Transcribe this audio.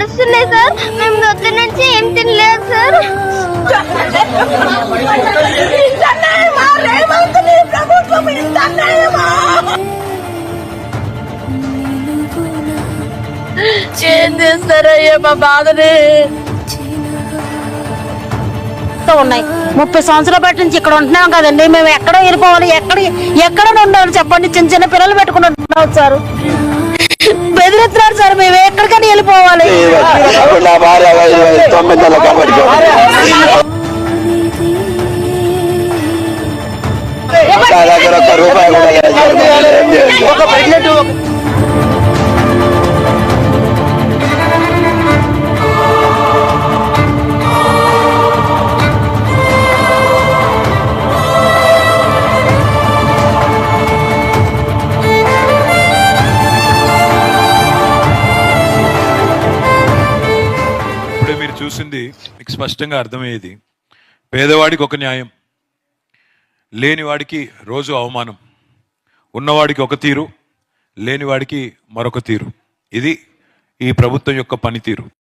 నడుస్తున్నాయి సార్. మేము పొద్దు నుంచి ఏం తినలేదు సార్. ఏం చేస్తారయ్యా మా బాధని. ఉన్నాయి 30 సంవత్సరాల బట్టి నుంచి ఇక్కడ ఉంటున్నాం కదండి. మేము ఎక్కడ వెళ్ళిపోవాలి, ఎక్కడ ఉండాలి చెప్పండి. చిన్న చిన్న పిల్లలు పెట్టుకుని ఉంటున్నాం సార్. బెదిరిస్తున్నారు సార్. మేము ఎక్కడికైనా వెళ్ళిపోవాలి. మీరు చూసింది మీకు స్పష్టంగా అర్థమయ్యేది. పేదవాడికి ఒక న్యాయం, లేనివాడికి రోజు అవమానం, ఉన్నవాడికి ఒక తీరు, లేనివాడికి మరొక తీరు. ఇది ఈ ప్రభుత్వం యొక్క పనితీరు.